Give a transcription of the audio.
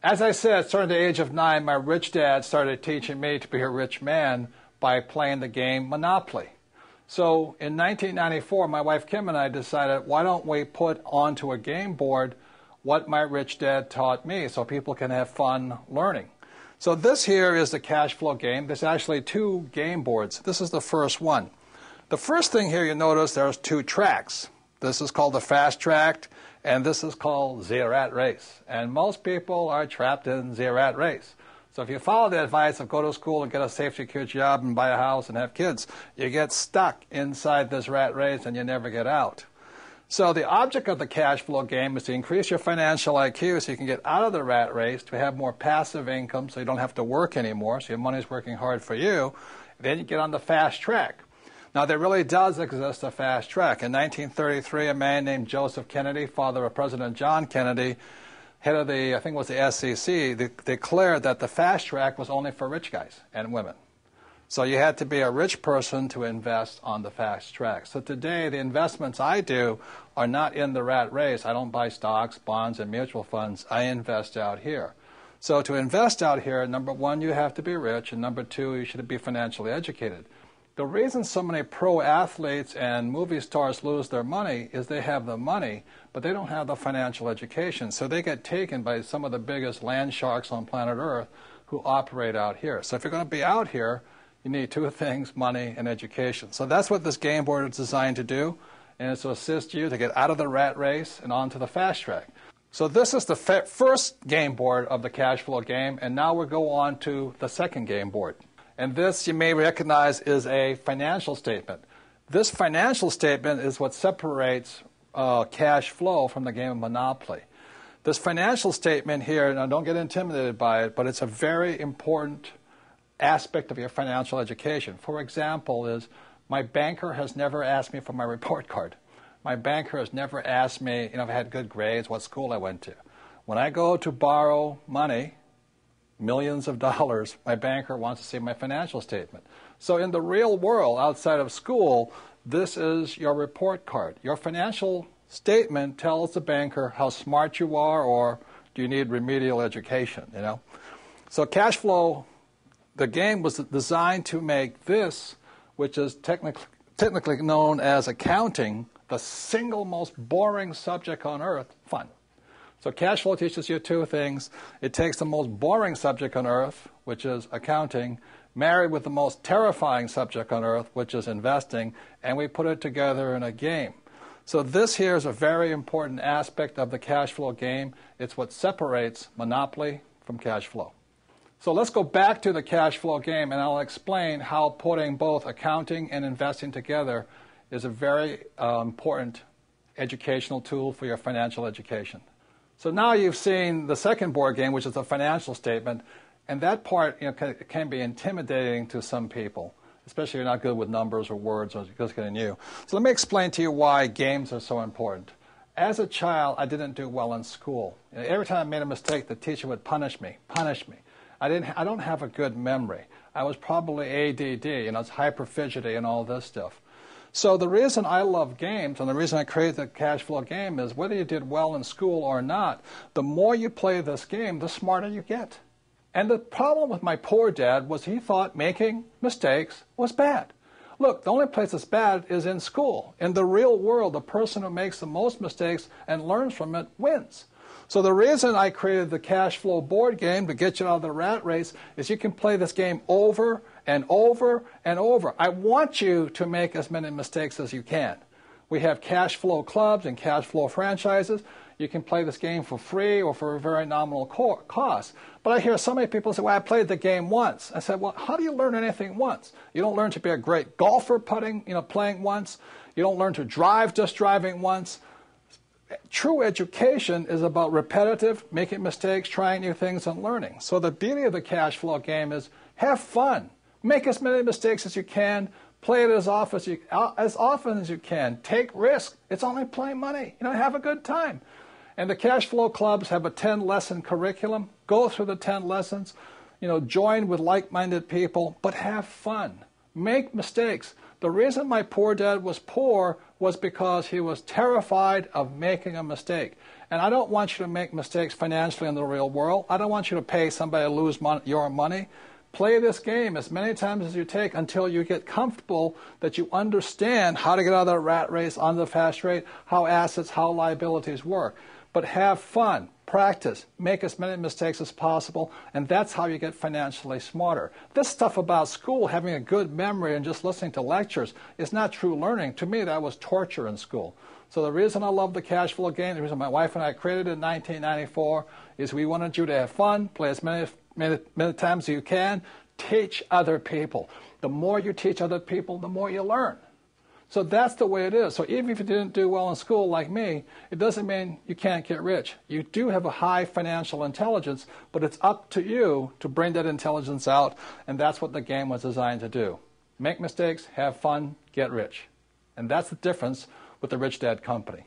As I said, starting at the age of 9, my rich dad started teaching me to be a rich man by playing the game Monopoly. So in 1994, my wife Kim and I decided, why don't we put onto a game board what my rich dad taught me so people can have fun learning. So this here is the cash flow game. There's actually 2 game boards. This is the first one. The first thing here you notice there's 2 tracks. This is called the fast track, and this is called the rat race. And most people are trapped in the rat race. So if you follow the advice of go to school and get a safe, secure job and buy a house and have kids, you get stuck inside this rat race and you never get out. So the object of the cash flow game is to increase your financial IQ so you can get out of the rat race, to have more passive income so you don't have to work anymore, so your money's working hard for you. Then you get on the fast track. Now, there really does exist a fast track. In 1933, a man named Joseph Kennedy, father of President John Kennedy, head of the, I think it was the SEC, declared that the fast track was only for rich guys and women. So you had to be a rich person to invest on the fast track. So today, the investments I do are not in the rat race. I don't buy stocks, bonds, and mutual funds. I invest out here. So to invest out here, number 1, you have to be rich, and number 2, you should be financially educated. The reason so many pro athletes and movie stars lose their money is they have the money, but they don't have the financial education. So they get taken by some of the biggest land sharks on planet Earth who operate out here. So if you're going to be out here, you need 2 things, money and education. So that's what this game board is designed to do, and it's to assist you to get out of the rat race and onto the fast track. So this is the first game board of the cash flow game, and now we'll go on to the second game board. And this, you may recognize, is a financial statement. This financial statement is what separates cash flow from the game of Monopoly. This financial statement here, now don't get intimidated by it, but it's a very important aspect of your financial education. For example, is my banker has never asked me for my report card. My banker has never asked me, if I had good grades, what school I went to. When I go to borrow money, millions of dollars, my banker wants to see my financial statement. So in the real world, outside of school, this is your report card. Your financial statement tells the banker how smart you are, or do you need remedial education, So cash flow, the game was designed to make this, which is technically known as accounting, the single most boring subject on earth, fun. So cash flow teaches you 2 things. It takes the most boring subject on earth, which is accounting, married with the most terrifying subject on earth, which is investing, and we put it together in a game. So this here is a very important aspect of the cash flow game. It's what separates Monopoly from cash flow. So let's go back to the cash flow game, and I'll explain how putting both accounting and investing together is a very important educational tool for your financial education. So now you've seen the second board game, which is the financial statement, and that part can be intimidating to some people, especially if you're not good with numbers or words or just getting new. So let me explain to you why games are so important. As a child, I didn't do well in school. Every time I made a mistake, the teacher would punish me. I don't have a good memory. I was probably ADD, it's hyperphagy and all this stuff. So the reason I love games, and the reason I created the cash flow game, is whether you did well in school or not, the more you play this game, the smarter you get. And the problem with my poor dad was he thought making mistakes was bad. Look, the only place that's bad is in school. In the real world, the person who makes the most mistakes and learns from it wins. So the reason I created the cash flow board game to get you out of the rat race is you can play this game over and over and over. I want you to make as many mistakes as you can. We have cash flow clubs and cash flow franchises. You can play this game for free or for a very nominal cost. But I hear so many people say, well, I played the game once. I said, well, how do you learn anything once? You don't learn to be a great golfer playing once. You don't learn to drive just driving once. True education is about repetitive, making mistakes, trying new things, and learning. So the beauty of the cash flow game is have fun. Make as many mistakes as you can. Play it as often as you can. Take risks. It's only playing money. Have a good time. And the cash flow clubs have a 10-lesson curriculum. Go through the 10 lessons. Join with like-minded people, but have fun. Make mistakes. The reason my poor dad was poor was because he was terrified of making a mistake. And I don't want you to make mistakes financially in the real world. I don't want you to pay somebody to lose your money. Play this game as many times as you take until you get comfortable that you understand how to get out of the rat race, onto the fast rate, how assets, how liabilities work. But have fun, practice, make as many mistakes as possible, and that's how you get financially smarter. This stuff about school, having a good memory and just listening to lectures, is not true learning. To me, that was torture in school. So the reason I love the cash flow game, the reason my wife and I created it in 1994, is we wanted you to have fun, play as many times as you can, teach other people. The more you teach other people, the more you learn. So that's the way it is. So even if you didn't do well in school like me, it doesn't mean you can't get rich. You do have a high financial intelligence, but it's up to you to bring that intelligence out, and that's what the game was designed to do. Make mistakes, have fun, get rich. And that's the difference with the Rich Dad Company.